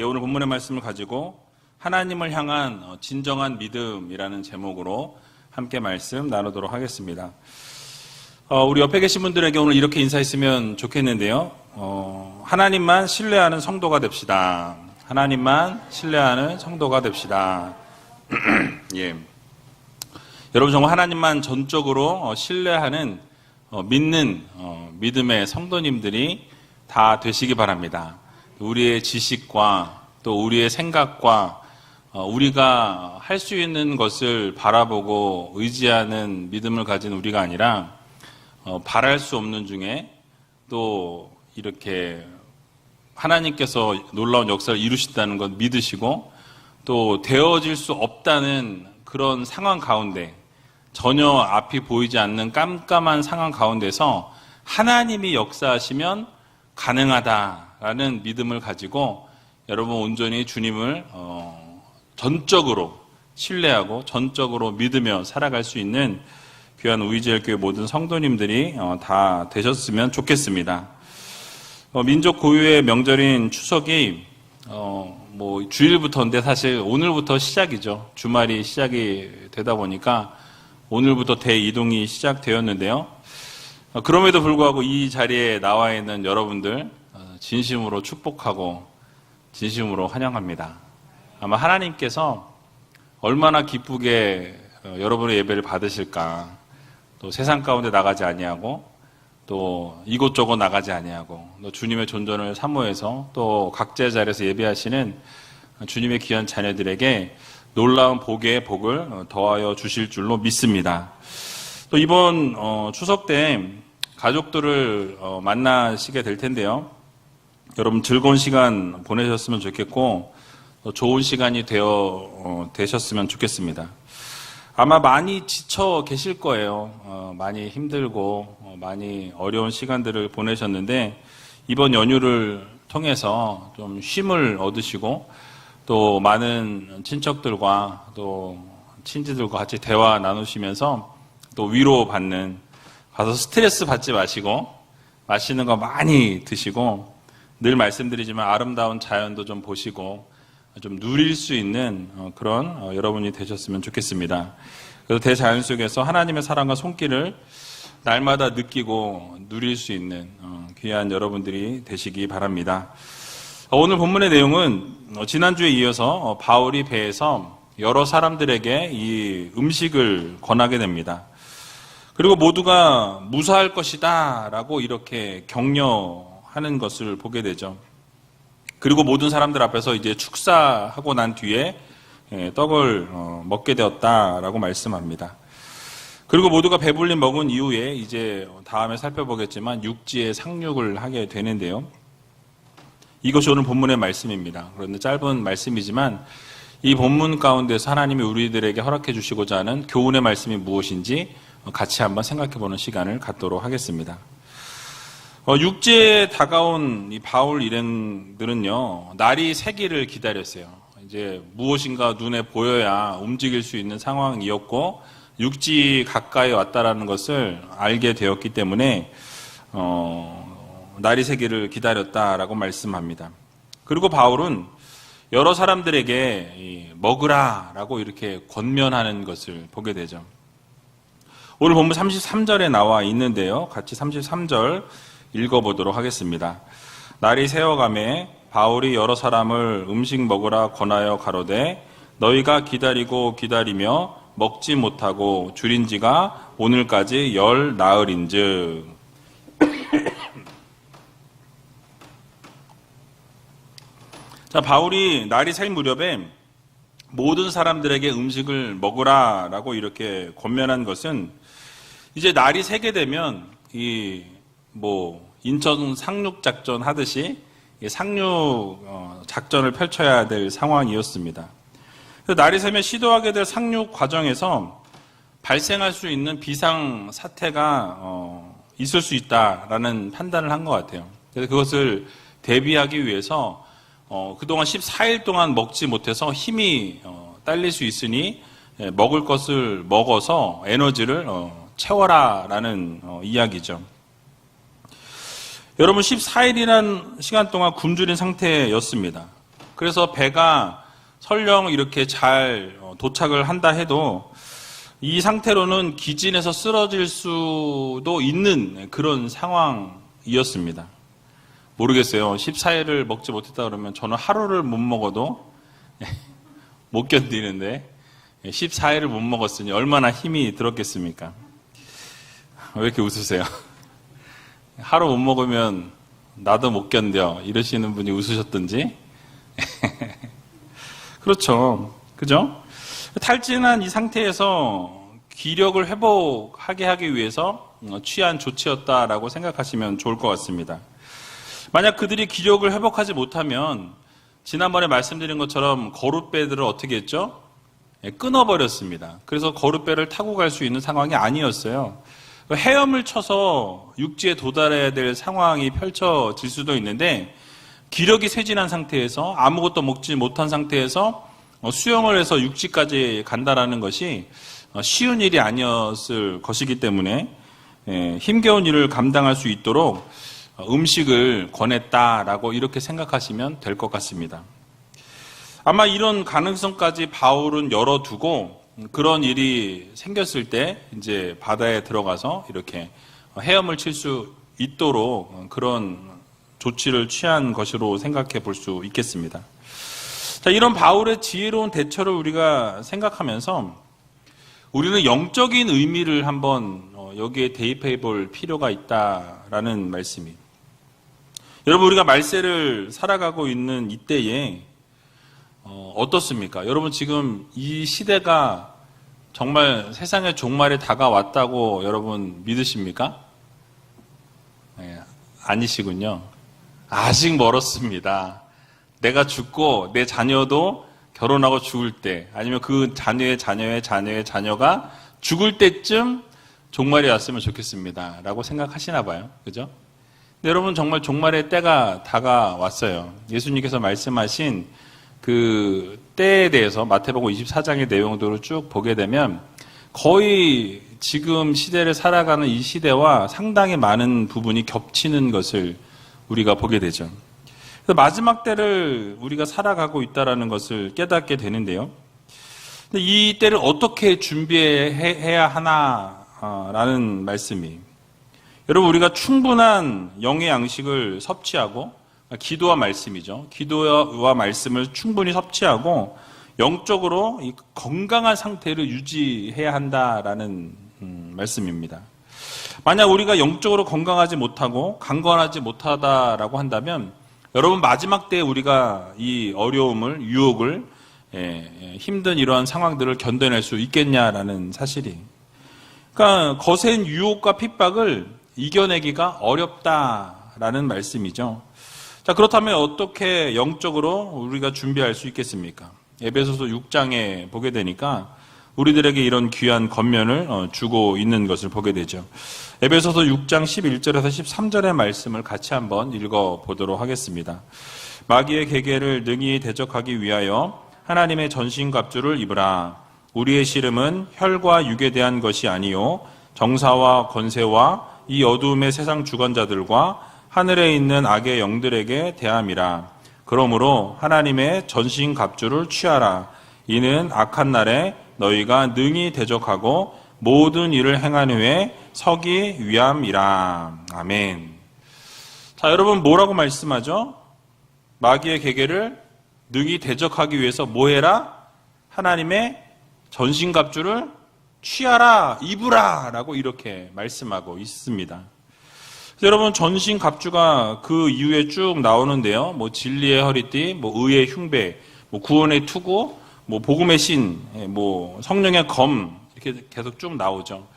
오늘 본문의 말씀을 가지고 하나님을 향한 진정한 믿음이라는 제목으로 함께 말씀 나누도록 하겠습니다. 우리 옆에 계신 분들에게 오늘 이렇게 인사했으면 좋겠는데요. 하나님만 신뢰하는 성도가 됩시다. 하나님만 신뢰하는 성도가 됩시다. 예. 여러분 정말 하나님만 전적으로 신뢰하는 믿는 믿음의 성도님들이 다 되시기 바랍니다. 우리의 지식과 또 우리의 생각과 우리가 할 수 있는 것을 바라보고 의지하는 믿음을 가진 우리가 아니라 바랄 수 없는 중에 또 이렇게 하나님께서 놀라운 역사를 이루신다는 것 믿으시고 또 되어질 수 없다는 그런 상황 가운데 전혀 앞이 보이지 않는 깜깜한 상황 가운데서 하나님이 역사하시면 가능하다라는 믿음을 가지고 여러분 온전히 주님을 전적으로 신뢰하고 전적으로 믿으며 살아갈 수 있는 귀한 우이지엘교회 모든 성도님들이 다 되셨으면 좋겠습니다. 민족 고유의 명절인 추석이 주일부터인데 사실 오늘부터 시작이죠. 주말이 시작이 되다 보니까 오늘부터 대이동이 시작되었는데요. 그럼에도 불구하고 이 자리에 나와 있는 여러분들 진심으로 축복하고 진심으로 환영합니다. 아마 하나님께서 얼마나 기쁘게 여러분의 예배를 받으실까. 또 세상 가운데 나가지 아니하고 또 이곳저곳 나가지 아니하고 또 주님의 존전을 사모해서 또 각자의 자리에서 예배하시는 주님의 귀한 자녀들에게 놀라운 복의 복을 더하여 주실 줄로 믿습니다. 또 이번 추석 때 가족들을 만나시게 될 텐데요. 여러분 즐거운 시간 보내셨으면 좋겠고 좋은 시간이 되셨으면 좋겠습니다. 아마 많이 지쳐 계실 거예요. 많이 힘들고 많이 어려운 시간들을 보내셨는데 이번 연휴를 통해서 좀 쉼을 얻으시고 또 많은 친척들과 또 친지들과 같이 대화 나누시면서 또 위로받는, 가서 스트레스 받지 마시고 맛있는 거 많이 드시고 늘 말씀드리지만 아름다운 자연도 좀 보시고 좀 누릴 수 있는 그런 여러분이 되셨으면 좋겠습니다. 그래서 대자연 속에서 하나님의 사랑과 손길을 날마다 느끼고 누릴 수 있는 귀한 여러분들이 되시기 바랍니다. 오늘 본문의 내용은 지난주에 이어서 바울이 배에서 여러 사람들에게 이 음식을 권하게 됩니다. 그리고 모두가 무사할 것이다 라고 이렇게 격려하는 것을 보게 되죠. 그리고 모든 사람들 앞에서 이제 축사하고 난 뒤에 떡을 먹게 되었다라고 말씀합니다. 그리고 모두가 배불리 먹은 이후에 이제 다음에 살펴보겠지만 육지에 상륙을 하게 되는데요. 이것이 오늘 본문의 말씀입니다. 그런데 짧은 말씀이지만 이 본문 가운데서 하나님이 우리들에게 허락해 주시고자 하는 교훈의 말씀이 무엇인지 같이 한번 생각해 보는 시간을 갖도록 하겠습니다. 육지에 다가온 이 바울 일행들은요, 날이 새기를 기다렸어요. 이제 무엇인가 눈에 보여야 움직일 수 있는 상황이었고, 육지 가까이 왔다라는 것을 알게 되었기 때문에, 날이 새기를 기다렸다라고 말씀합니다. 그리고 바울은 여러 사람들에게 먹으라라고 이렇게 권면하는 것을 보게 되죠. 오늘 본문 33절에 나와 있는데요. 같이 33절 읽어보도록 하겠습니다. 날이 새어가매 바울이 여러 사람을 음식 먹으라 권하여 가로되 너희가 기다리고 기다리며 먹지 못하고 줄인 지가 오늘까지 10 나흘인즉. 자, 바울이 날이 새 무렵에 모든 사람들에게 음식을 먹으라라고 이렇게 권면한 것은 이제 날이 새게 되면 인천 상륙 작전 하듯이 상륙 작전을 펼쳐야 될 상황이었습니다. 날이 새면 시도하게 될 상륙 과정에서 발생할 수 있는 비상 사태가 있을 수 있다라는 판단을 한 것 같아요. 그래서 그것을 대비하기 위해서 그동안 14일 동안 먹지 못해서 힘이 딸릴 수 있으니 먹을 것을 먹어서 에너지를 채워라라는 이야기죠. 여러분 14일이라는 시간 동안 굶주린 상태였습니다. 그래서 배가 설령 이렇게 잘 도착을 한다 해도 이 상태로는 기진에서 쓰러질 수도 있는 그런 상황이었습니다. 모르겠어요. 14일을 먹지 못했다 그러면 저는 하루를 못 먹어도 못 견디는데 14일을 못 먹었으니 얼마나 힘이 들었겠습니까? 왜 이렇게 웃으세요? 하루 못 먹으면 나도 못 견뎌 이러시는 분이 웃으셨던지. 그렇죠. 그죠? 탈진한 이 상태에서 기력을 회복하게 하기 위해서 취한 조치였다라고 생각하시면 좋을 것 같습니다. 만약 그들이 기력을 회복하지 못하면 지난번에 말씀드린 것처럼 거룻배들을 어떻게 했죠? 끊어버렸습니다. 그래서 거룻배를 타고 갈 수 있는 상황이 아니었어요. 헤엄을 쳐서 육지에 도달해야 될 상황이 펼쳐질 수도 있는데 기력이 쇠진한 상태에서 아무것도 먹지 못한 상태에서 수영을 해서 육지까지 간다라는 것이 쉬운 일이 아니었을 것이기 때문에 힘겨운 일을 감당할 수 있도록 음식을 권했다라고 이렇게 생각하시면 될 것 같습니다. 아마 이런 가능성까지 바울은 열어두고 그런 일이 생겼을 때 이제 바다에 들어가서 이렇게 헤엄을 칠 수 있도록 그런 조치를 취한 것으로 생각해 볼 수 있겠습니다. 자, 이런 바울의 지혜로운 대처를 우리가 생각하면서 우리는 영적인 의미를 한번 여기에 대입해 볼 필요가 있다라는 말씀이. 여러분, 우리가 말세를 살아가고 있는 이때에 어떻습니까? 여러분, 지금 이 시대가 정말 세상의 종말에 다가왔다고 여러분 믿으십니까? 네, 아니시군요. 아직 멀었습니다. 내가 죽고 내 자녀도 결혼하고 죽을 때, 아니면 그 자녀의 자녀의 자녀의 자녀가 죽을 때쯤 종말이 왔으면 좋겠습니다 라고 생각하시나 봐요. 그죠? 근데 여러분, 정말 종말의 때가 다가왔어요. 예수님께서 말씀하신 그 때에 대해서 마태복음 24장의 내용들을 쭉 보게 되면 거의 지금 시대를 살아가는 이 시대와 상당히 많은 부분이 겹치는 것을 우리가 보게 되죠. 그래서 마지막 때를 우리가 살아가고 있다는 것을 깨닫게 되는데요. 근데 이 때를 어떻게 준비해야 하나라는 말씀이, 여러분, 우리가 충분한 영의 양식을 섭취하고, 기도와 말씀이죠. 기도와 말씀을 충분히 섭취하고 영적으로 이 건강한 상태를 유지해야 한다라는 말씀입니다. 만약 우리가 영적으로 건강하지 못하고 강건하지 못하다라고 한다면 여러분, 마지막 때에 우리가 이 어려움을, 유혹을, 힘든 이러한 상황들을 견뎌낼 수 있겠냐라는 사실이. 그러니까 거센 유혹과 핍박을 이겨내기가 어렵다라는 말씀이죠. 자, 그렇다면 어떻게 영적으로 우리가 준비할 수 있겠습니까? 에베소서 6장에 보게 되니까 우리들에게 이런 귀한 권면을 주고 있는 것을 보게 되죠. 에베소서 6장 11절에서 13절의 말씀을 같이 한번 읽어보도록 하겠습니다. 마귀의 계계를 능히 대적하기 위하여 하나님의 전신갑주를 입으라. 우리의 씨름은 혈과 육에 대한 것이 아니요 정사와 권세와 이 어두움의 세상 주관자들과 하늘에 있는 악의 영들에게 대함이라. 그러므로 하나님의 전신갑주를 취하라. 이는 악한 날에 너희가 능히 대적하고 모든 일을 행한 후에 서기 위함이라. 아멘. 자, 여러분, 뭐라고 말씀하죠? 마귀의 계계를 능히 대적하기 위해서 뭐 해라? 하나님의 전신갑주를 취하라, 입으라 라고 이렇게 말씀하고 있습니다. 여러분, 전신갑주가 그 이후에 쭉 나오는데요. 뭐 진리의 허리띠, 뭐 의의 흉배, 뭐 구원의 투구, 뭐 복음의 신, 뭐 성령의 검, 이렇게 계속 쭉 나오죠.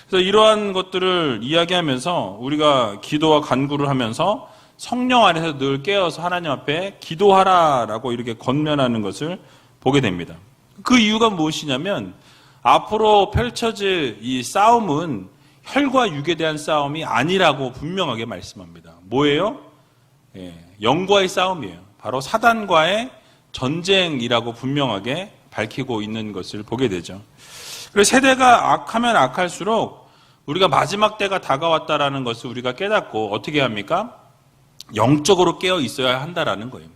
그래서 이러한 것들을 이야기하면서 우리가 기도와 간구를 하면서 성령 안에서 늘 깨어서 하나님 앞에 기도하라라고 이렇게 권면하는 것을 보게 됩니다. 그 이유가 무엇이냐면 앞으로 펼쳐질 이 싸움은 혈과 육에 대한 싸움이 아니라고 분명하게 말씀합니다. 뭐예요? 영과의 싸움이에요. 바로 사단과의 전쟁이라고 분명하게 밝히고 있는 것을 보게 되죠. 그래서 세대가 악하면 악할수록 우리가 마지막 때가 다가왔다라는 것을 우리가 깨닫고 어떻게 합니까? 영적으로 깨어 있어야 한다라는 거예요.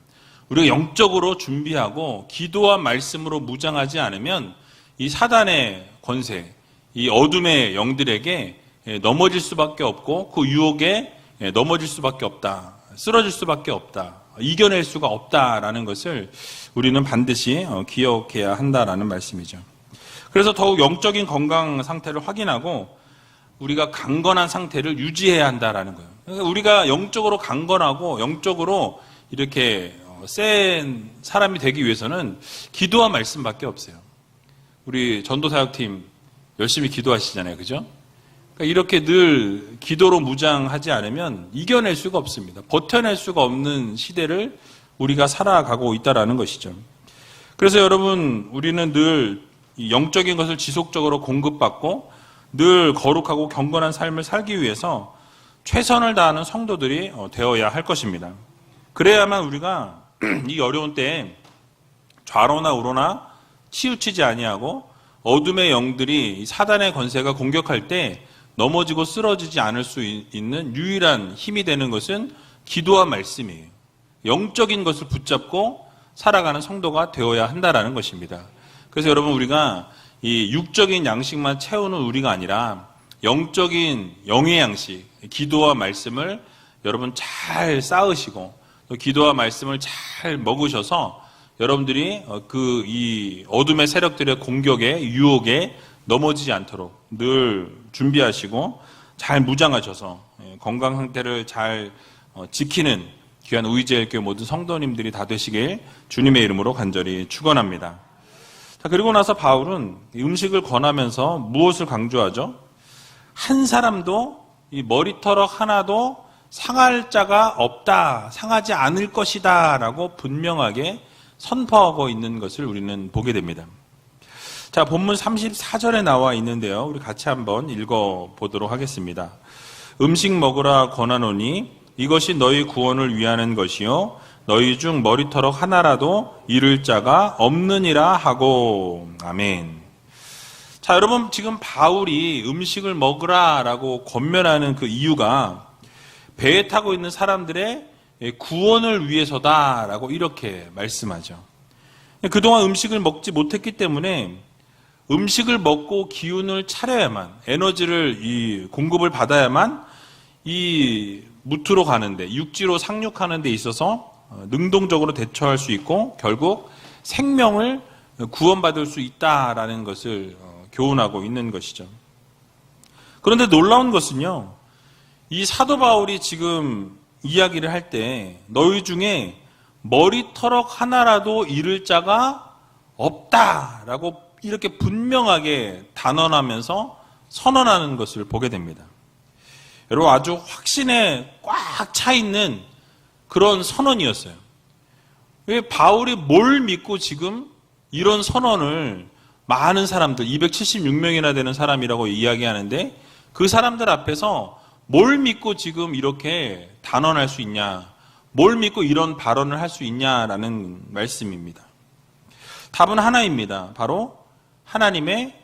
우리가 영적으로 준비하고 기도와 말씀으로 무장하지 않으면 이 사단의 권세, 이 어둠의 영들에게 넘어질 수밖에 없고 그 유혹에 넘어질 수밖에 없다. 쓰러질 수밖에 없다. 이겨낼 수가 없다라는 것을 우리는 반드시 기억해야 한다라는 말씀이죠. 그래서 더욱 영적인 건강 상태를 확인하고 우리가 강건한 상태를 유지해야 한다라는 거예요. 그러니까 우리가 영적으로 강건하고 영적으로 이렇게 센 사람이 되기 위해서는 기도와 말씀밖에 없어요. 우리 전도사역팀 열심히 기도하시잖아요. 그죠? 그러니까 이렇게 늘 기도로 무장하지 않으면 이겨낼 수가 없습니다. 버텨낼 수가 없는 시대를 우리가 살아가고 있다라는 것이죠. 그래서 여러분, 우리는 늘 영적인 것을 지속적으로 공급받고 늘 거룩하고 경건한 삶을 살기 위해서 최선을 다하는 성도들이 되어야 할 것입니다. 그래야만 우리가 이 어려운 때에 좌로나 우로나 치우치지 아니하고 어둠의 영들이 사단의 권세가 공격할 때 넘어지고 쓰러지지 않을 수 있는 유일한 힘이 되는 것은 기도와 말씀이에요. 영적인 것을 붙잡고 살아가는 성도가 되어야 한다라는 것입니다. 그래서 여러분, 우리가 이 육적인 양식만 채우는 우리가 아니라 영적인 영의 양식, 기도와 말씀을 여러분 잘 쌓으시고 또 기도와 말씀을 잘 먹으셔서 여러분들이 이 어둠의 세력들의 공격에 유혹에 넘어지지 않도록 늘 준비하시고 잘 무장하셔서 건강 상태를 잘 지키는 귀한 우이제일교회 모든 성도님들이 다 되시길 주님의 이름으로 간절히 축원합니다. 자, 그리고 나서 바울은 음식을 권하면서 무엇을 강조하죠? 한 사람도 이 머리털럭 하나도 상할 자가 없다, 상하지 않을 것이다 라고 분명하게 선포하고 있는 것을 우리는 보게 됩니다. 자, 본문 34절에 나와 있는데요. 우리 같이 한번 읽어보도록 하겠습니다. 음식 먹으라 권하노니 이것이 너희 구원을 위하는 것이요 너희 중 머리털럭 하나라도 잃을 자가 없느니라 하고. 아멘. 자, 여러분, 지금 바울이 음식을 먹으라라고 권면하는 그 이유가 배에 타고 있는 사람들의 구원을 위해서다라고 이렇게 말씀하죠. 그동안 음식을 먹지 못했기 때문에 음식을 먹고 기운을 차려야만, 에너지를 공급을 받아야만 이 무트로 가는데, 육지로 상륙하는 데 있어서 능동적으로 대처할 수 있고 결국 생명을 구원받을 수 있다라는 것을 교훈하고 있는 것이죠. 그런데 놀라운 것은요, 이 사도 바울이 지금 이야기를 할 때 너희 중에 머리털럭 하나라도 잃을 자가 없다라고 이렇게 분명하게 단언하면서 선언하는 것을 보게 됩니다. 여러분, 아주 확신에 꽉 차 있는 그런 선언이었어요. 왜 바울이 뭘 믿고 지금 이런 선언을 많은 사람들, 276명이나 되는 사람이라고 이야기하는데 그 사람들 앞에서 뭘 믿고 지금 이렇게 단언할 수 있냐, 뭘 믿고 이런 발언을 할 수 있냐라는 말씀입니다. 답은 하나입니다. 바로 하나님의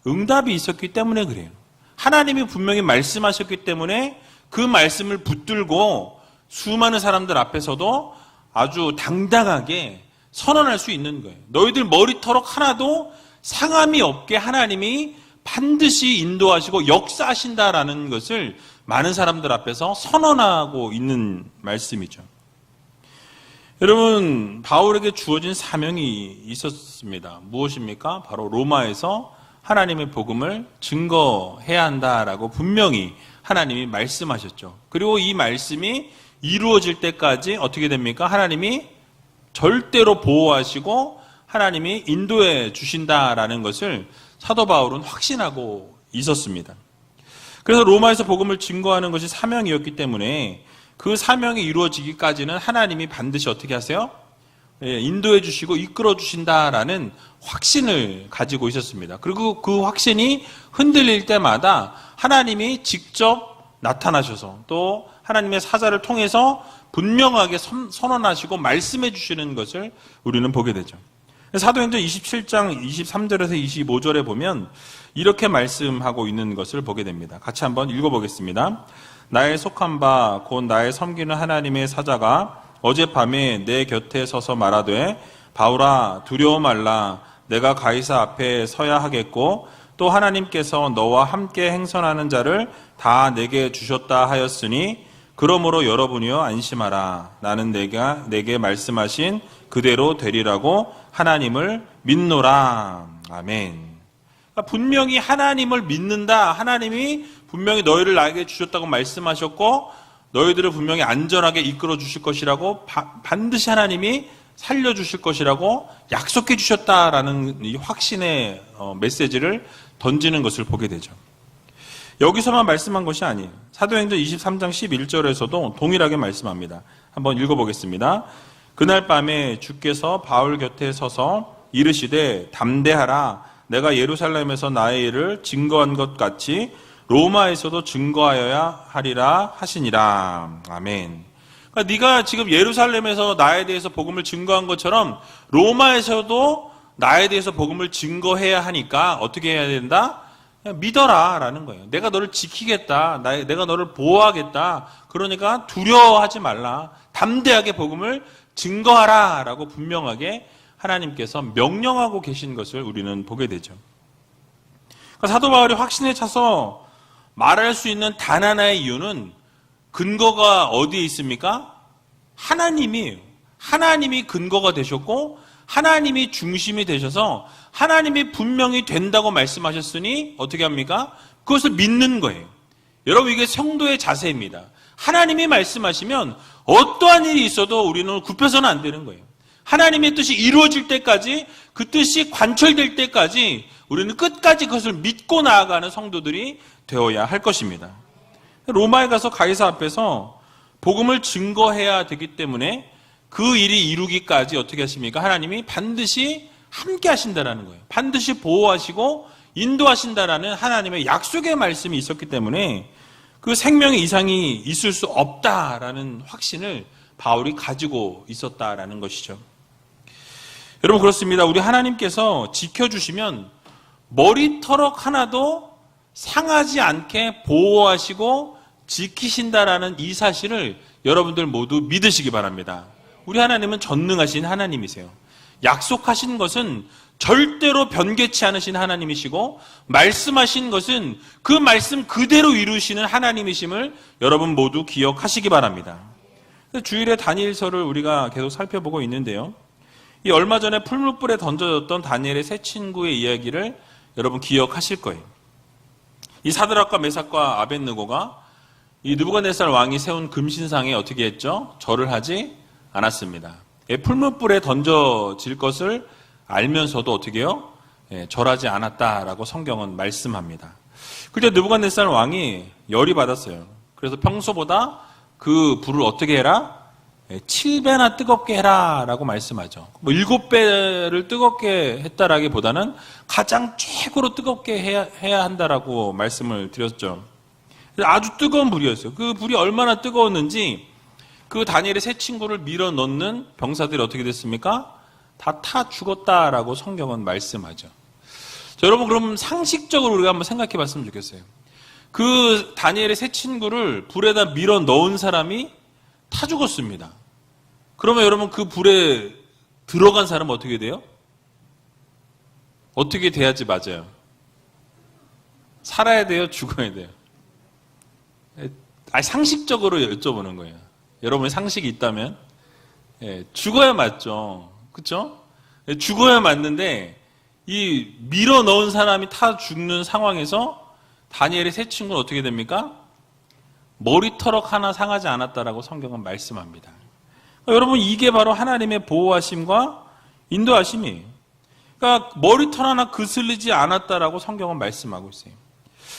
응답이 있었기 때문에 그래요. 하나님이 분명히 말씀하셨기 때문에 그 말씀을 붙들고 수많은 사람들 앞에서도 아주 당당하게 선언할 수 있는 거예요. 너희들 머리털럭 하나도 상함이 없게 하나님이 반드시 인도하시고 역사하신다라는 것을 많은 사람들 앞에서 선언하고 있는 말씀이죠. 여러분, 바울에게 주어진 사명이 있었습니다. 무엇입니까? 바로 로마에서 하나님의 복음을 증거해야 한다라고 분명히 하나님이 말씀하셨죠. 그리고 이 말씀이 이루어질 때까지 어떻게 됩니까? 하나님이 절대로 보호하시고 하나님이 인도해 주신다라는 것을 사도 바울은 확신하고 있었습니다. 그래서 로마에서 복음을 증거하는 것이 사명이었기 때문에 그 사명이 이루어지기까지는 하나님이 반드시 어떻게 하세요? 인도해 주시고 이끌어 주신다라는 확신을 가지고 있었습니다. 그리고 그 확신이 흔들릴 때마다 하나님이 직접 나타나셔서 또 하나님의 사자를 통해서 분명하게 선언하시고 말씀해 주시는 것을 우리는 보게 되죠. 사도행전 27장 23절에서 25절에 보면 이렇게 말씀하고 있는 것을 보게 됩니다. 같이 한번 읽어보겠습니다. 나의 속한 바 곧 나의 섬기는 하나님의 사자가 어젯밤에 내 곁에 서서 말하되 바울아 두려워 말라 내가 가이사 앞에 서야 하겠고 또 하나님께서 너와 함께 행선하는 자를 다 내게 주셨다 하였으니 그러므로 여러분이여 안심하라. 나는 내게 말씀하신 그대로 되리라고 하나님을 믿노라. 아멘. 그러니까 분명히 하나님을 믿는다. 하나님이 분명히 너희를 나에게 주셨다고 말씀하셨고 너희들을 분명히 안전하게 이끌어 주실 것이라고 반드시 하나님이 살려주실 것이라고 약속해 주셨다라는 이 확신의 메시지를 던지는 것을 보게 되죠. 여기서만 말씀한 것이 아니에요. 사도행전 23장 11절에서도 동일하게 말씀합니다. 한번 읽어보겠습니다. 그날 밤에 주께서 바울 곁에 서서 이르시되 담대하라. 내가 예루살렘에서 나의 일을 증거한 것 같이 로마에서도 증거하여야 하리라 하시니라. 아멘. 그러니까 네가 지금 예루살렘에서 나에 대해서 복음을 증거한 것처럼 로마에서도 나에 대해서 복음을 증거해야 하니까 어떻게 해야 된다? 그냥 믿어라 라는 거예요. 내가 너를 지키겠다. 내가 너를 보호하겠다. 그러니까 두려워하지 말라. 담대하게 복음을 증거하라 라고 분명하게 하나님께서 명령하고 계신 것을 우리는 보게 되죠. 그러니까 사도 바울이 확신에 차서 말할 수 있는 단 하나의 이유는 근거가 어디에 있습니까? 하나님이에요. 하나님이 근거가 되셨고 하나님이 중심이 되셔서 하나님이 분명히 된다고 말씀하셨으니 어떻게 합니까? 그것을 믿는 거예요. 여러분 이게 성도의 자세입니다. 하나님이 말씀하시면 어떠한 일이 있어도 우리는 굽혀서는 안 되는 거예요. 하나님의 뜻이 이루어질 때까지 그 뜻이 관철될 때까지 우리는 끝까지 그것을 믿고 나아가는 성도들이 되어야 할 것입니다. 로마에 가서 가이사 앞에서 복음을 증거해야 되기 때문에 그 일이 이루기까지 어떻게 하십니까? 하나님이 반드시 함께 하신다라는 거예요. 반드시 보호하시고 인도하신다라는 하나님의 약속의 말씀이 있었기 때문에 그 생명의 이상이 있을 수 없다라는 확신을 바울이 가지고 있었다라는 것이죠. 여러분 그렇습니다. 우리 하나님께서 지켜주시면 머리털럭 하나도 상하지 않게 보호하시고 지키신다라는 이 사실을 여러분들 모두 믿으시기 바랍니다. 우리 하나님은 전능하신 하나님이세요. 약속하신 것은 절대로 변개치 않으신 하나님이시고 말씀하신 것은 그 말씀 그대로 이루시는 하나님이심을 여러분 모두 기억하시기 바랍니다. 주일에 다니엘서를 우리가 계속 살펴보고 있는데요. 이 얼마 전에 풀무불에 던져졌던 다니엘의 세 친구의 이야기를 여러분 기억하실 거예요. 이 사드락과 메삭과 아벳느고가 이 느부갓네살 왕이 세운 금신상에 어떻게 했죠? 절을 하지 않았습니다. 풀무불에 던져질 것을 알면서도 어떻게 해요? 절하지 않았다라고 성경은 말씀합니다. 그때 느부갓네살 왕이 열이 받았어요. 그래서 평소보다 그 불을 어떻게 해라? 7배나 뜨겁게 해라 라고 말씀하죠. 7배를 뜨겁게 했다라기보다는 가장 최고로 뜨겁게 해야 한다라고 말씀을 드렸죠. 아주 뜨거운 불이었어요. 그 불이 얼마나 뜨거웠는지 그 다니엘의 세 친구를 밀어 넣는 병사들이 어떻게 됐습니까? 다 타 죽었다라고 성경은 말씀하죠. 자, 여러분 그럼 상식적으로 우리가 한번 생각해 봤으면 좋겠어요. 그 다니엘의 세 친구를 불에다 밀어 넣은 사람이 타 죽었습니다. 그러면 여러분 그 불에 들어간 사람은 어떻게 돼요? 어떻게 돼야지 맞아요? 살아야 돼요? 죽어야 돼요? 상식적으로 여쭤보는 거예요. 여러분의 상식이 있다면 죽어야 맞죠. 그렇죠? 죽어야 맞는데 이 밀어 넣은 사람이 타 죽는 상황에서 다니엘의 세 친구는 어떻게 됩니까? 머리털럭 하나 상하지 않았다라고 성경은 말씀합니다. 여러분 이게 바로 하나님의 보호하심과 인도하심이에요. 그러니까 머리털 하나 그슬리지 않았다라고 성경은 말씀하고 있어요.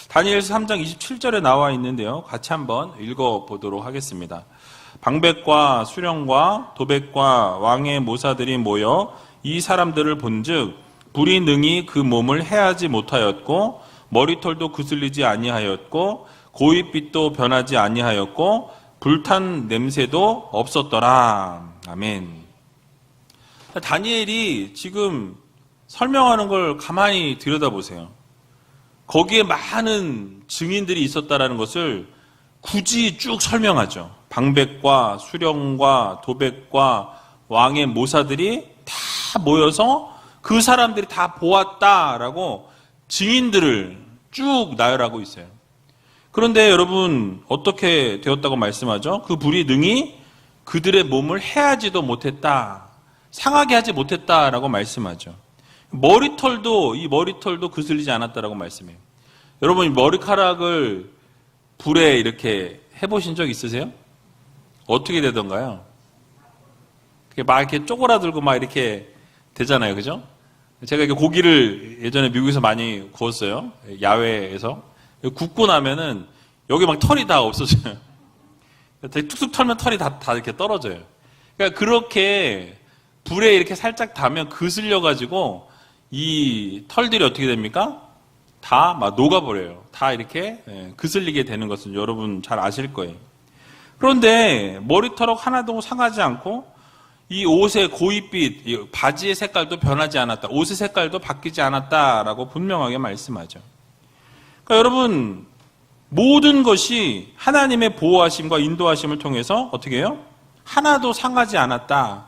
다니엘서 3장 27절에 나와 있는데요. 같이 한번 읽어보도록 하겠습니다. 방백과 수령과 도백과 왕의 모사들이 모여 이 사람들을 본즉 불이 능히 그 몸을 해하지 못하였고 머리털도 그슬리지 아니하였고 고윗빛도 변하지 아니하였고 불탄 냄새도 없었더라. 아멘. 다니엘이 지금 설명하는 걸 가만히 들여다보세요. 거기에 많은 증인들이 있었다라는 것을 굳이 쭉 설명하죠. 방백과 수령과 도백과 왕의 모사들이 다 모여서 그 사람들이 다 보았다라고 증인들을 쭉 나열하고 있어요. 그런데 여러분 어떻게 되었다고 말씀하죠? 그 불이 능히 그들의 몸을 해하지도 못했다, 상하게 하지 못했다라고 말씀하죠. 이 머리털도 그슬리지 않았다라고 말씀해요. 여러분 이 머리카락을 불에 이렇게 해보신 적 있으세요? 어떻게 되던가요? 막 이렇게 쪼그라들고 막 이렇게 되잖아요, 그죠? 제가 이게 고기를 예전에 미국에서 많이 구웠어요. 야외에서. 굽고 나면은 여기 막 털이 다 없어져요. 툭툭 털면 털이 다 이렇게 떨어져요. 그러니까 그렇게 불에 이렇게 살짝 닿으면 그슬려가지고 이 털들이 어떻게 됩니까? 다 막 녹아버려요. 다 이렇게 그슬리게 되는 것은 여러분 잘 아실 거예요. 그런데 머리털 하나도 상하지 않고 이 옷의 고윗빛, 이 바지의 색깔도 변하지 않았다, 옷의 색깔도 바뀌지 않았다라고 분명하게 말씀하죠. 그러니까 여러분 모든 것이 하나님의 보호하심과 인도하심을 통해서 어떻게 해요? 하나도 상하지 않았다,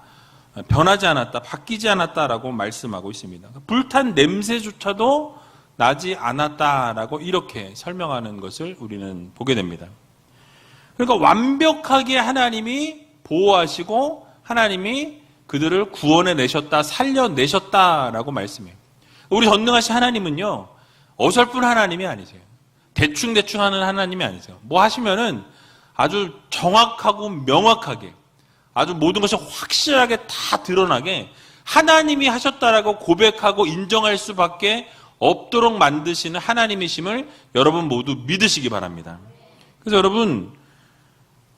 변하지 않았다, 바뀌지 않았다라고 말씀하고 있습니다. 불탄 냄새조차도 나지 않았다라고 이렇게 설명하는 것을 우리는 보게 됩니다. 그러니까 완벽하게 하나님이 보호하시고 하나님이 그들을 구원해 내셨다, 살려내셨다라고 말씀해요. 우리 전능하신 하나님은요, 어설픈 하나님이 아니세요. 대충대충 하는 하나님이 아니세요. 뭐 하시면은 아주 정확하고 명확하게, 아주 모든 것이 확실하게 다 드러나게 하나님이 하셨다라고 고백하고 인정할 수밖에 없도록 만드시는 하나님이심을 여러분 모두 믿으시기 바랍니다. 그래서 여러분,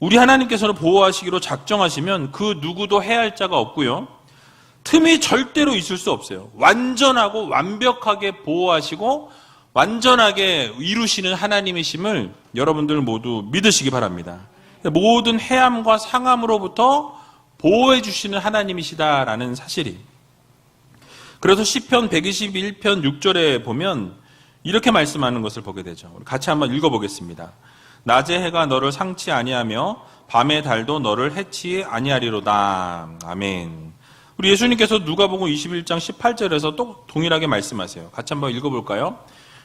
우리 하나님께서는 보호하시기로 작정하시면 그 누구도 해할 자가 없고요, 틈이 절대로 있을 수 없어요. 완전하고 완벽하게 보호하시고 완전하게 이루시는 하나님이심을 여러분들 모두 믿으시기 바랍니다. 모든 해함과 상함으로부터 보호해 주시는 하나님이시다라는 사실이. 그래서 시편 121편 6절에 보면 이렇게 말씀하는 것을 보게 되죠. 우리 같이 한번 읽어보겠습니다. 낮의 해가 너를 상치 아니하며 밤의 달도 너를 해치 아니하리로다. 아멘. 우리 예수님께서 누가복음 21장 18절에서 또 동일하게 말씀하세요. 같이 한번 읽어볼까요?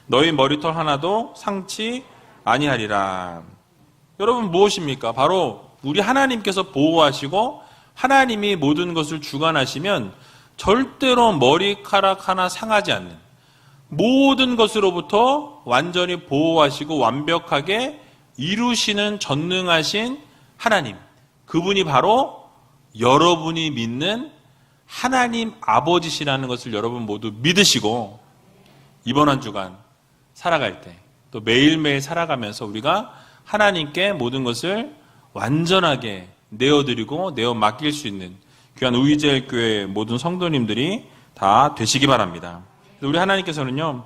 너희 머리털 하나도 상치 아니하리라. 여러분 무엇입니까? 바로 우리 하나님께서 보호하시고 하나님이 모든 것을 주관하시면 절대로 머리카락 하나 상하지 않는, 모든 것으로부터 완전히 보호하시고 완벽하게 이루시는 전능하신 하나님, 그분이 바로 여러분이 믿는 하나님 아버지시라는 것을 여러분 모두 믿으시고 이번 한 주간 살아갈 때, 또 매일매일 살아가면서 우리가 하나님께 모든 것을 완전하게 내어드리고 내어 맡길 수 있는 귀한 우이젤 교회 모든 성도님들이 다 되시기 바랍니다. 우리 하나님께서는요,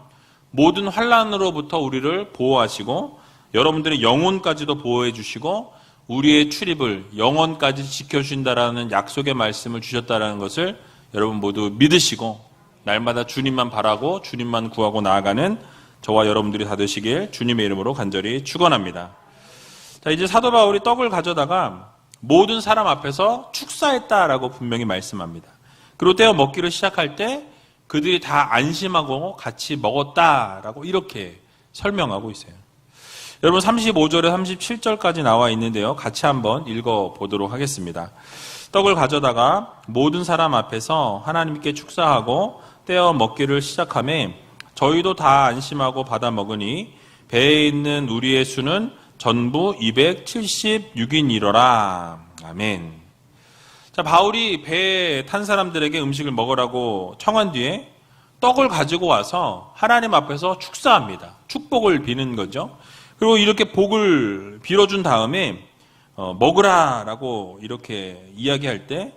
모든 환난으로부터 우리를 보호하시고 여러분들의 영혼까지도 보호해 주시고 우리의 출입을 영원까지 지켜주신다라는 약속의 말씀을 주셨다는 것을 여러분 모두 믿으시고 날마다 주님만 바라고 주님만 구하고 나아가는 저와 여러분들이 다 되시길 주님의 이름으로 간절히 축원합니다. 자, 이제 사도 바울이 떡을 가져다가 모든 사람 앞에서 축사했다라고 분명히 말씀합니다. 그리고 떼어 먹기를 시작할 때 그들이 다 안심하고 같이 먹었다라고 이렇게 설명하고 있어요. 여러분 35절에 37절까지 나와 있는데요. 같이 한번 읽어보도록 하겠습니다. 떡을 가져다가 모든 사람 앞에서 하나님께 축사하고 떼어 먹기를 시작하매 저희도 다 안심하고 받아 먹으니 배에 있는 우리의 수는 전부 276인이로라. 아멘. 자, 바울이 배에 탄 사람들에게 음식을 먹으라고 청한 뒤에 떡을 가지고 와서 하나님 앞에서 축사합니다. 축복을 비는 거죠. 그리고 이렇게 복을 빌어준 다음에 먹으라라고 이렇게 이야기할 때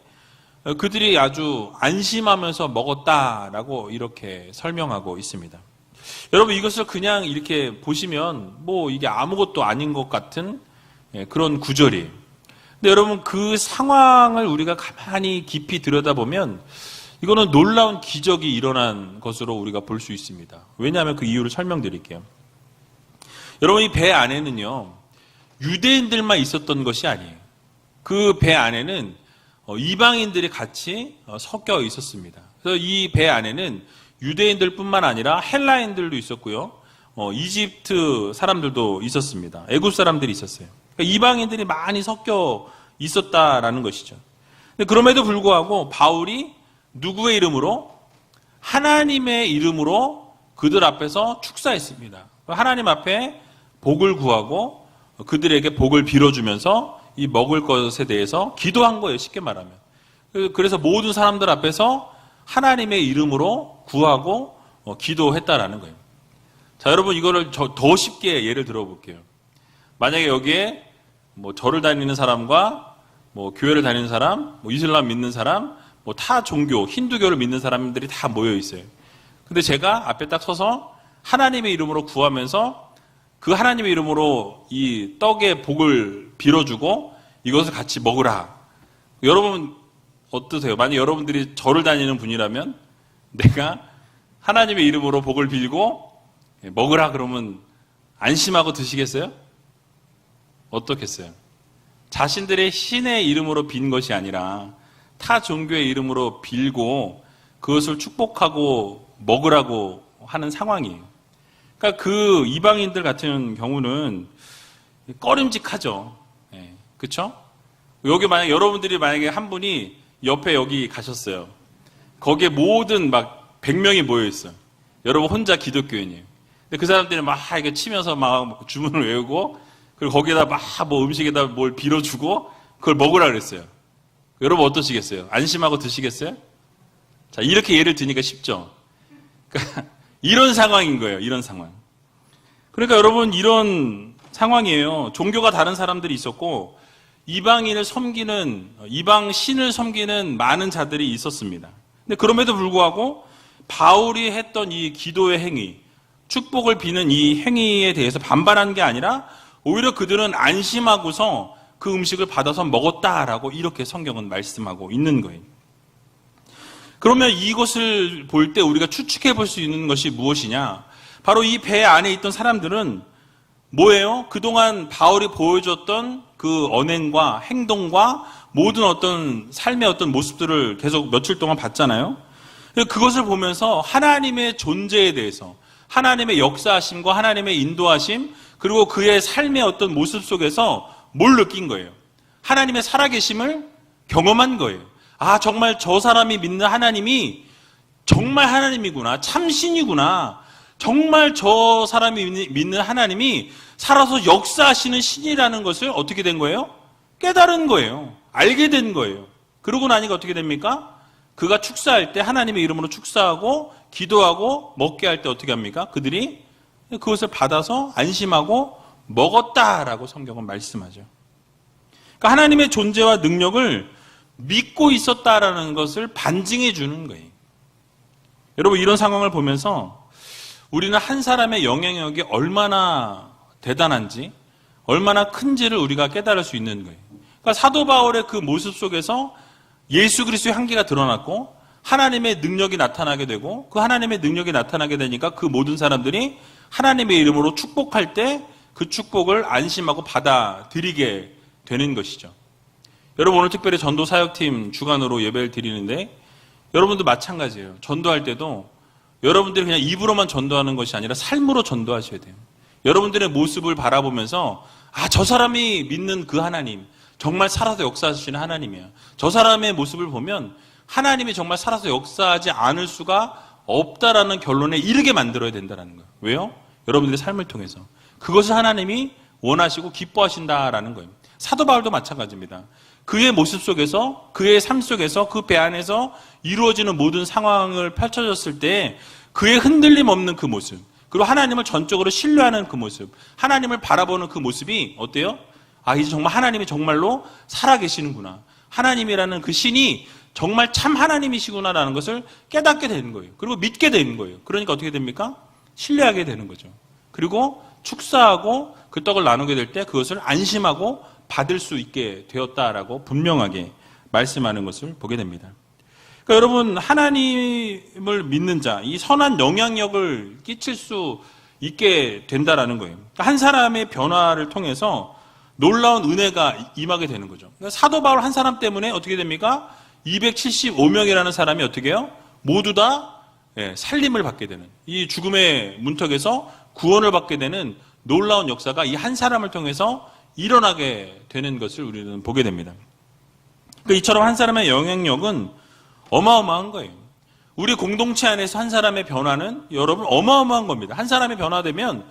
그들이 아주 안심하면서 먹었다라고 이렇게 설명하고 있습니다. 여러분 이것을 그냥 이렇게 보시면 뭐 이게 아무것도 아닌 것 같은 그런 구절이에요. 근데 여러분 그 상황을 우리가 가만히 깊이 들여다보면 이거는 놀라운 기적이 일어난 것으로 우리가 볼 수 있습니다. 왜냐하면 그 이유를 설명드릴게요. 여러분 이 배 안에는요 유대인들만 있었던 것이 아니에요. 그 배 안에는 이방인들이 같이 섞여 있었습니다. 그래서 이 배 안에는 유대인들뿐만 아니라 헬라인들도 있었고요. 이집트 사람들도 있었습니다. 애굽 사람들이 있었어요. 그러니까 이방인들이 많이 섞여 있었다라는 것이죠. 근데 그럼에도 불구하고 바울이 누구의 이름으로? 하나님의 이름으로 그들 앞에서 축사했습니다. 하나님 앞에 복을 구하고 그들에게 복을 빌어주면서 이 먹을 것에 대해서 기도한 거예요. 쉽게 말하면. 그래서 모든 사람들 앞에서 하나님의 이름으로 구하고 기도했다라는 거예요. 자, 여러분 이거를 더 쉽게 예를 들어볼게요. 만약에 여기에 절을 다니는 사람과 교회를 다니는 사람, 이슬람 믿는 사람, 타 종교, 힌두교를 믿는 사람들이 다 모여 있어요. 근데 제가 앞에 딱 서서 하나님의 이름으로 구하면서 그 하나님의 이름으로 이 떡의 복을 빌어주고 이것을 같이 먹으라. 여러분 어떠세요? 만약 여러분들이 절을 다니는 분이라면 내가 하나님의 이름으로 복을 빌고 먹으라 그러면 안심하고 드시겠어요? 어떻겠어요? 자신들의 신의 이름으로 빈 것이 아니라 타 종교의 이름으로 빌고 그것을 축복하고 먹으라고 하는 상황이에요. 그러니까 그 이방인들 같은 경우는 꺼림직하죠. 그렇죠? 여기 만약 여러분들이 만약에 한 분이 옆에 여기 가셨어요. 거기에 모든 막 100명이 모여 있어요. 여러분 혼자 기독교인이에요. 근데 그 사람들이 막 이렇게 치면서 막 주문을 외우고 그리고 거기에다 막 음식에다 뭘 빌어주고 그걸 먹으라 그랬어요. 여러분 어떠시겠어요? 안심하고 드시겠어요? 자, 이렇게 예를 드니까 쉽죠? 그러니까 이런 상황인 거예요. 이런 상황. 그러니까 여러분 이런 상황이에요. 종교가 다른 사람들이 있었고 이방인을 섬기는, 이방 신을 섬기는 많은 자들이 있었습니다. 근데 그럼에도 불구하고 바울이 했던 이 기도의 행위, 축복을 비는 이 행위에 대해서 반발한 게 아니라 오히려 그들은 안심하고서 그 음식을 받아서 먹었다라고 이렇게 성경은 말씀하고 있는 거예요. 그러면 이것을 볼 때 우리가 추측해 볼 수 있는 것이 무엇이냐? 바로 이 배 안에 있던 사람들은 뭐예요? 그동안 바울이 보여줬던 그 언행과 행동과 모든 어떤 삶의 어떤 모습들을 계속 며칠 동안 봤잖아요. 그것을 보면서 하나님의 존재에 대해서, 하나님의 역사하심과 하나님의 인도하심, 그리고 그의 삶의 어떤 모습 속에서 뭘 느낀 거예요? 하나님의 살아계심을 경험한 거예요. 아, 정말 저 사람이 믿는 하나님이 정말 하나님이구나, 참신이구나, 정말 저 사람이 믿는 하나님이 살아서 역사하시는 신이라는 것을 어떻게 된 거예요? 깨달은 거예요. 알게 된 거예요. 그러고 나니까 어떻게 됩니까? 그가 축사할 때 하나님의 이름으로 축사하고 기도하고 먹게 할 때 어떻게 합니까? 그들이 그것을 받아서 안심하고 먹었다라고 성경은 말씀하죠. 그러니까 하나님의 존재와 능력을 믿고 있었다라는 것을 반증해 주는 거예요. 여러분 이런 상황을 보면서 우리는 한 사람의 영향력이 얼마나 대단한지, 얼마나 큰지를 우리가 깨달을 수 있는 거예요. 그러니까 사도 바울의 그 모습 속에서 예수 그리스도의 향기가 드러났고 하나님의 능력이 나타나게 되고 그 하나님의 능력이 나타나게 되니까 그 모든 사람들이 하나님의 이름으로 축복할 때 그 축복을 안심하고 받아들이게 되는 것이죠. 여러분 오늘 특별히 전도사역팀 주관으로 예배를 드리는데 여러분도 마찬가지예요. 전도할 때도 여러분들이 그냥 입으로만 전도하는 것이 아니라 삶으로 전도하셔야 돼요. 여러분들의 모습을 바라보면서 아, 저 사람이 믿는 그 하나님 정말 살아서 역사하시는 하나님이야. 저 사람의 모습을 보면 하나님이 정말 살아서 역사하지 않을 수가 없다라는 결론에 이르게 만들어야 된다는 거예요. 왜요? 여러분들의 삶을 통해서. 그것을 하나님이 원하시고 기뻐하신다라는 거예요. 사도 바울도 마찬가지입니다. 그의 모습 속에서, 그의 삶 속에서, 그 배 안에서 이루어지는 모든 상황을 펼쳐졌을 때 그의 흔들림 없는 그 모습, 그리고 하나님을 전적으로 신뢰하는 그 모습, 하나님을 바라보는 그 모습이 어때요? 아, 이제 정말 하나님이 정말로 살아계시는구나. 하나님이라는 그 신이 정말 참 하나님이시구나라는 것을 깨닫게 되는 거예요. 그리고 믿게 되는 거예요. 그러니까 어떻게 됩니까? 신뢰하게 되는 거죠. 그리고 축사하고 그 떡을 나누게 될 때 그것을 안심하고 받을 수 있게 되었다라고 분명하게 말씀하는 것을 보게 됩니다. 그러니까 여러분 하나님을 믿는 자, 이 선한 영향력을 끼칠 수 있게 된다라는 거예요. 그러니까 한 사람의 변화를 통해서 놀라운 은혜가 임하게 되는 거죠. 그러니까 사도 바울 한 사람 때문에 어떻게 됩니까? 275명이라는 사람이 어떻게 해요? 모두 다 살림을 받게 되는, 이 죽음의 문턱에서 구원을 받게 되는 놀라운 역사가 이 한 사람을 통해서 일어나게 되는 것을 우리는 보게 됩니다. 그러니까 이처럼 한 사람의 영향력은 어마어마한 거예요. 우리 공동체 안에서 한 사람의 변화는 여러분 어마어마한 겁니다. 한 사람이 변화되면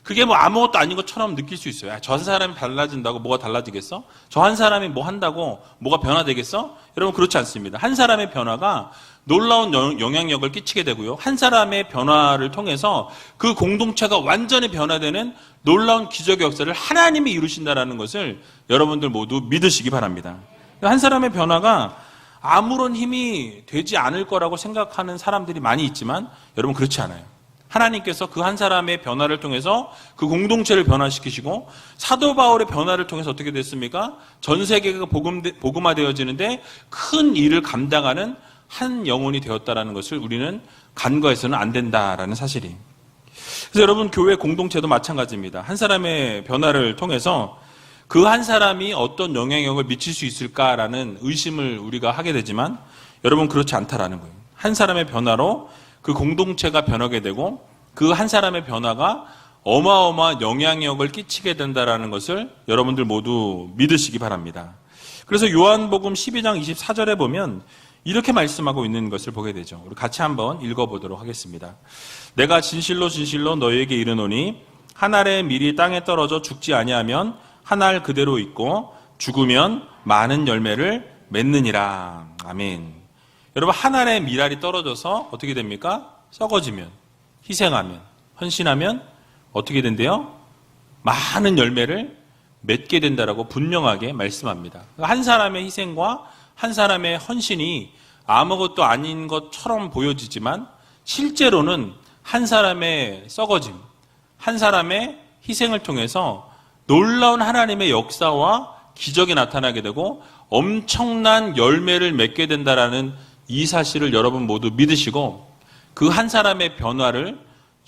그게 뭐 아무것도 아닌 것처럼 느낄 수 있어요. 저 한 사람이 달라진다고 뭐가 달라지겠어? 저 한 사람이 뭐 한다고 뭐가 변화되겠어? 여러분 그렇지 않습니다. 한 사람의 변화가 놀라운 영향력을 끼치게 되고요. 한 사람의 변화를 통해서 그 공동체가 완전히 변화되는 놀라운 기적의 역사를 하나님이 이루신다는 것을 여러분들 모두 믿으시기 바랍니다. 한 사람의 변화가 아무런 힘이 되지 않을 거라고 생각하는 사람들이 많이 있지만 여러분 그렇지 않아요. 하나님께서 그 한 사람의 변화를 통해서 그 공동체를 변화시키시고 사도 바울의 변화를 통해서 어떻게 됐습니까? 전 세계가 복음화되어지는데 큰 일을 감당하는 한 영혼이 되었다는 것을 우리는 간과해서는 안 된다라는 사실이. 그래서 여러분 교회 공동체도 마찬가지입니다. 한 사람의 변화를 통해서 그 한 사람이 어떤 영향력을 미칠 수 있을까라는 의심을 우리가 하게 되지만 여러분 그렇지 않다라는 거예요. 한 사람의 변화로 그 공동체가 변하게 되고 그 한 사람의 변화가 어마어마한 영향력을 끼치게 된다라는 것을 여러분들 모두 믿으시기 바랍니다. 그래서 요한복음 12장 24절에 보면 이렇게 말씀하고 있는 것을 보게 되죠. 우리 같이 한번 읽어보도록 하겠습니다. 내가 진실로 진실로 너희에게 이르노니 한 알의 밀이 땅에 떨어져 죽지 아니하면 한 알 그대로 있고 죽으면 많은 열매를 맺느니라. 아멘. 여러분 한 알의 밀알이 떨어져서 어떻게 됩니까? 썩어지면, 희생하면, 헌신하면 어떻게 된대요? 많은 열매를 맺게 된다라고 분명하게 말씀합니다. 한 사람의 희생과 한 사람의 헌신이 아무것도 아닌 것처럼 보여지지만 실제로는 한 사람의 썩어짐, 한 사람의 희생을 통해서 놀라운 하나님의 역사와 기적이 나타나게 되고 엄청난 열매를 맺게 된다라는 이 사실을 여러분 모두 믿으시고 그 한 사람의 변화를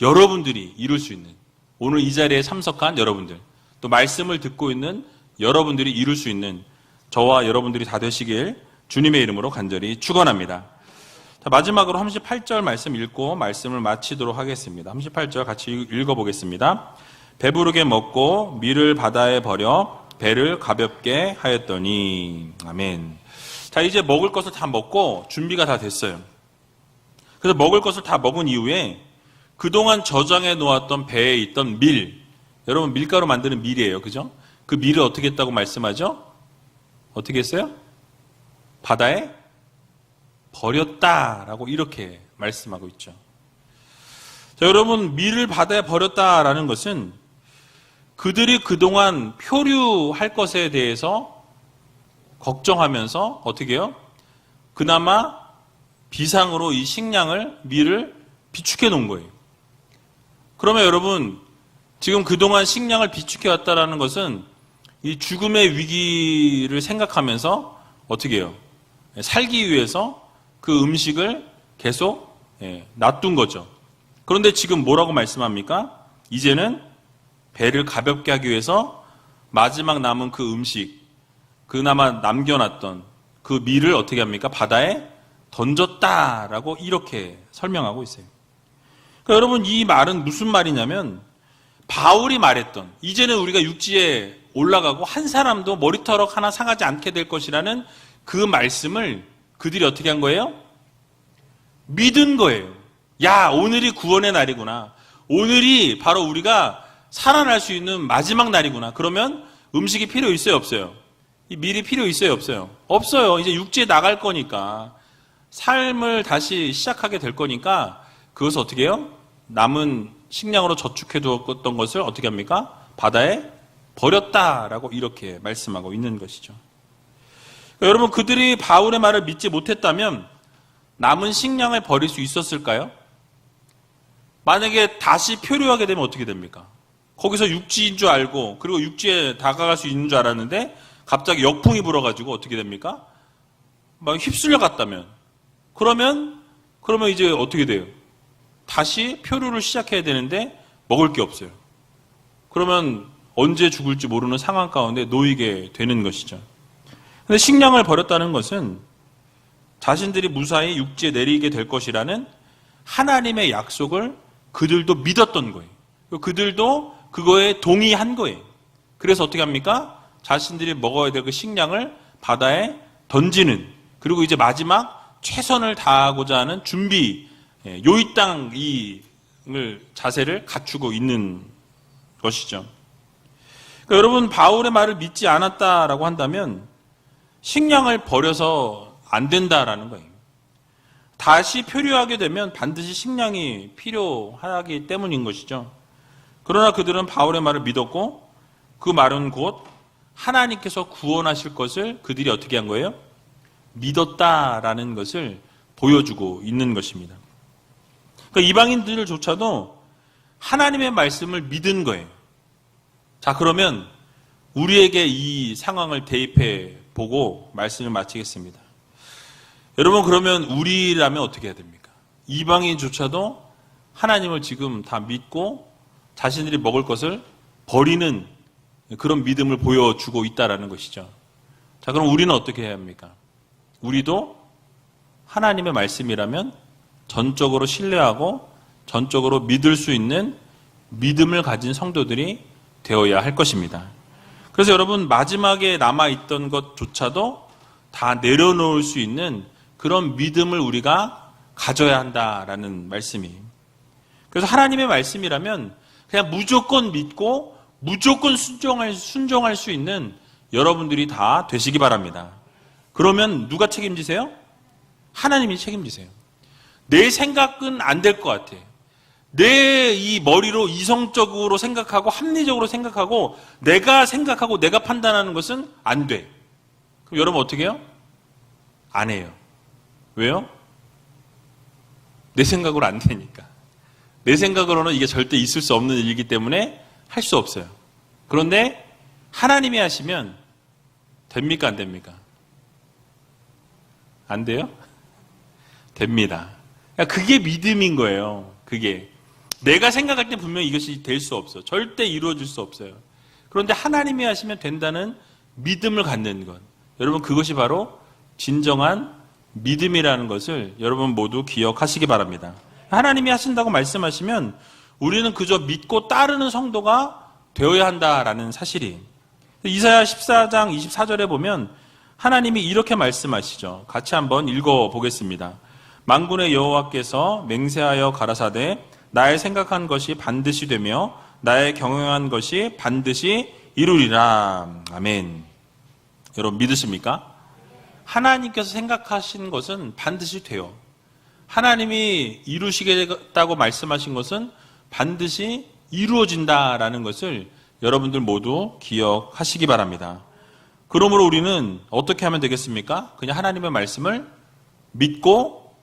여러분들이 이룰 수 있는, 오늘 이 자리에 참석한 여러분들, 또 말씀을 듣고 있는 여러분들이 이룰 수 있는 저와 여러분들이 다 되시길 주님의 이름으로 간절히 축원합니다. 자, 마지막으로 38절 말씀 읽고 말씀을 마치도록 하겠습니다. 38절 같이 읽어보겠습니다. 배부르게 먹고 밀을 바다에 버려 배를 가볍게 하였더니. 아멘. 자, 이제 먹을 것을 다 먹고 준비가 다 됐어요. 그래서 먹을 것을 다 먹은 이후에 그동안 저장해 놓았던 배에 있던 밀, 여러분 밀가루 만드는 밀이에요. 그죠? 그 밀을 어떻게 했다고 말씀하죠? 어떻게 했어요? 바다에 버렸다라고 이렇게 말씀하고 있죠. 자, 여러분 밀을 바다에 버렸다라는 것은 그들이 그동안 표류할 것에 대해서 걱정하면서 어떻게 해요? 그나마 비상으로 이 식량을, 밀을 비축해 놓은 거예요. 그러면 여러분 지금 그동안 식량을 비축해 왔다라는 것은 이 죽음의 위기를 생각하면서 어떻게 해요? 살기 위해서 그 음식을 계속 놔둔 거죠. 그런데 지금 뭐라고 말씀합니까? 이제는 배를 가볍게 하기 위해서 마지막 남은 그 음식, 그나마 남겨놨던 그 밀을 어떻게 합니까? 바다에 던졌다라고 이렇게 설명하고 있어요. 그러니까 여러분 이 말은 무슨 말이냐면 바울이 말했던 이제는 우리가 육지에 올라가고 한 사람도 머리털럭 하나 상하지 않게 될 것이라는 그 말씀을 그들이 어떻게 한 거예요? 믿은 거예요. 야, 오늘이 구원의 날이구나. 오늘이 바로 우리가 살아날 수 있는 마지막 날이구나. 그러면 음식이 필요 있어요, 없어요? 이 밀이 필요 있어요, 없어요? 없어요. 이제 육지에 나갈 거니까 삶을 다시 시작하게 될 거니까 그것을 어떻게 해요? 남은 식량으로 저축해 두었던 것을 어떻게 합니까? 바다에 버렸다라고 이렇게 말씀하고 있는 것이죠. 그러니까 여러분 그들이 바울의 말을 믿지 못했다면 남은 식량을 버릴 수 있었을까요? 만약에 다시 표류하게 되면 어떻게 됩니까? 거기서 육지인 줄 알고 그리고 육지에 다가갈 수 있는 줄 알았는데 갑자기 역풍이 불어가지고 어떻게 됩니까? 막 휩쓸려 갔다면 그러면 이제 어떻게 돼요? 다시 표류를 시작해야 되는데 먹을 게 없어요. 그러면 언제 죽을지 모르는 상황 가운데 놓이게 되는 것이죠. 그런데 식량을 버렸다는 것은 자신들이 무사히 육지에 내리게 될 것이라는 하나님의 약속을 그들도 믿었던 거예요. 그들도 그거에 동의한 거예요. 그래서 어떻게 합니까? 자신들이 먹어야 될 그 식량을 바다에 던지는, 그리고 이제 마지막 최선을 다하고자 하는 준비, 요이땅 자세를 갖추고 있는 것이죠. 그러니까 여러분, 바울의 말을 믿지 않았다라고 한다면 식량을 버려서 안 된다라는 거예요. 다시 표류하게 되면 반드시 식량이 필요하기 때문인 것이죠. 그러나 그들은 바울의 말을 믿었고, 그 말은 곧 하나님께서 구원하실 것을 그들이 어떻게 한 거예요? 믿었다라는 것을 보여주고 있는 것입니다. 그러니까 이방인들조차도 하나님의 말씀을 믿은 거예요. 자, 그러면 우리에게 이 상황을 대입해 보고 말씀을 마치겠습니다. 여러분, 그러면 우리라면 어떻게 해야 됩니까? 이방인조차도 하나님을 지금 다 믿고 자신들이 먹을 것을 버리는 그런 믿음을 보여주고 있다라는 것이죠. 자, 그럼 우리는 어떻게 해야 합니까? 우리도 하나님의 말씀이라면 전적으로 신뢰하고 전적으로 믿을 수 있는 믿음을 가진 성도들이 되어야 할 것입니다. 그래서 여러분, 마지막에 남아있던 것조차도 다 내려놓을 수 있는 그런 믿음을 우리가 가져야 한다라는 말씀이. 그래서 하나님의 말씀이라면 그냥 무조건 믿고 무조건 순종할 수 있는 여러분들이 다 되시기 바랍니다. 그러면 누가 책임지세요? 하나님이 책임지세요. 내 생각은 안 될 것 같아. 내 이 머리로 이성적으로 생각하고 합리적으로 생각하고 내가 생각하고 내가 판단하는 것은 안 돼. 그럼 여러분 어떻게 해요? 안 해요. 왜요? 내 생각으로 안 되니까. 내 생각으로는 이게 절대 있을 수 없는 일이기 때문에 할 수 없어요. 그런데 하나님이 하시면 됩니까? 안 됩니까? 안 돼요? 됩니다. 그게 믿음인 거예요. 그게. 내가 생각할 때 분명히 이것이 될 수 없어. 절대 이루어질 수 없어요. 그런데 하나님이 하시면 된다는 믿음을 갖는 것. 여러분, 그것이 바로 진정한 믿음이라는 것을 여러분 모두 기억하시기 바랍니다. 하나님이 하신다고 말씀하시면 우리는 그저 믿고 따르는 성도가 되어야 한다라는 사실이. 이사야 14장 24절에 보면 하나님이 이렇게 말씀하시죠. 같이 한번 읽어보겠습니다. 만군의 여호와께서 맹세하여 가라사대 나의 생각한 것이 반드시 되며 나의 경영한 것이 반드시 이루리라. 아멘. 여러분 믿으십니까? 하나님께서 생각하신 것은 반드시 돼요. 하나님이 이루시겠다고 말씀하신 것은 반드시 이루어진다라는 것을 여러분들 모두 기억하시기 바랍니다. 그러므로 우리는 어떻게 하면 되겠습니까? 그냥 하나님의 말씀을 믿고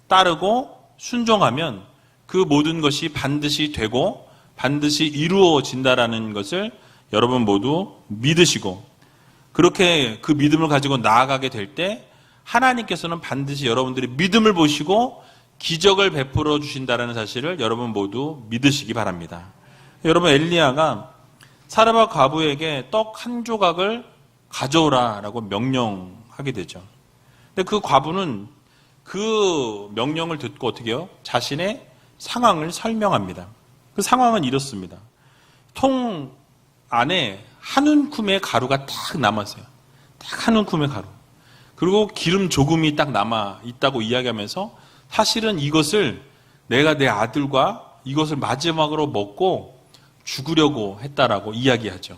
따르고 순종하면 그 모든 것이 반드시 되고 반드시 이루어진다라는 것을 여러분 모두 믿으시고 그렇게 그 믿음을 가지고 나아가게 될 때 하나님께서는 반드시 여러분들의 믿음을 보시고 기적을 베풀어 주신다는 사실을 여러분 모두 믿으시기 바랍니다. 여러분, 엘리야가 사르밧 과부에게 떡 한 조각을 가져오라라고 명령하게 되죠. 근데 그 과부는 그 명령을 듣고 어떻게 해요? 자신의 상황을 설명합니다. 그 상황은 이렇습니다. 통 안에 한 움큼의 가루가 딱 남았어요. 딱 한 움큼의 가루. 그리고 기름 조금이 딱 남아 있다고 이야기하면서 사실은 이것을 내가 내 아들과 이것을 마지막으로 먹고 죽으려고 했다라고 이야기하죠.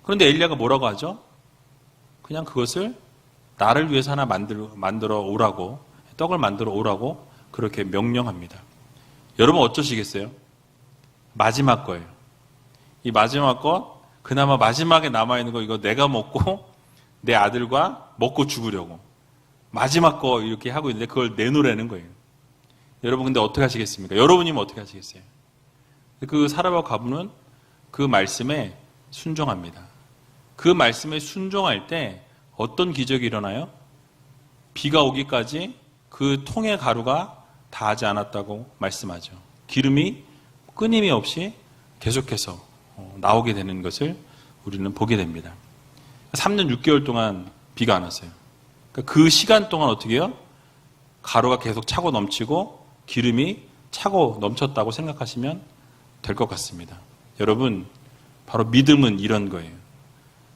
그런데 엘리야가 뭐라고 하죠? 그냥 그것을 나를 위해서 하나 만들어 오라고, 떡을 만들어 오라고 그렇게 명령합니다. 여러분 어쩌시겠어요? 마지막 거예요. 이 마지막 것, 그나마 마지막에 남아있는 거 이거 내가 먹고 내 아들과 먹고 죽으려고 마지막 거 이렇게 하고 있는데 그걸 내놓으라는 거예요. 여러분 근데 어떻게 하시겠습니까? 여러분이면 어떻게 하시겠어요? 그 사르밧 과부는 그 말씀에 순종합니다. 그 말씀에 순종할 때 어떤 기적이 일어나요? 비가 오기까지 그 통의 가루가 다하지 않았다고 말씀하죠. 기름이 끊임이 없이 계속해서 나오게 되는 것을 우리는 보게 됩니다. 3년 6개월 동안 비가 안 왔어요. 그러니까 그 시간 동안 어떻게 해요? 가루가 계속 차고 넘치고 기름이 차고 넘쳤다고 생각하시면 될 것 같습니다. 여러분, 바로 믿음은 이런 거예요.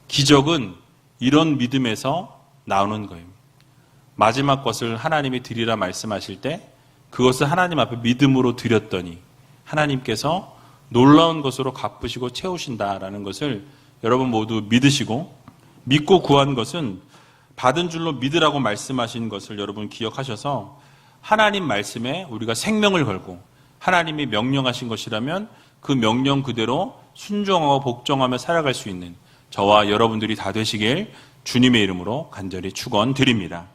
기적은 이런 믿음에서 나오는 거예요. 마지막 것을 하나님이 드리라 말씀하실 때 그것을 하나님 앞에 믿음으로 드렸더니 하나님께서 놀라운 것으로 갚으시고 채우신다라는 것을 여러분 모두 믿으시고, 믿고 구한 것은 받은 줄로 믿으라고 말씀하신 것을 여러분 기억하셔서 하나님 말씀에 우리가 생명을 걸고 하나님이 명령하신 것이라면 그 명령 그대로 순종하고 복종하며 살아갈 수 있는 저와 여러분들이 다 되시길 주님의 이름으로 간절히 축원드립니다.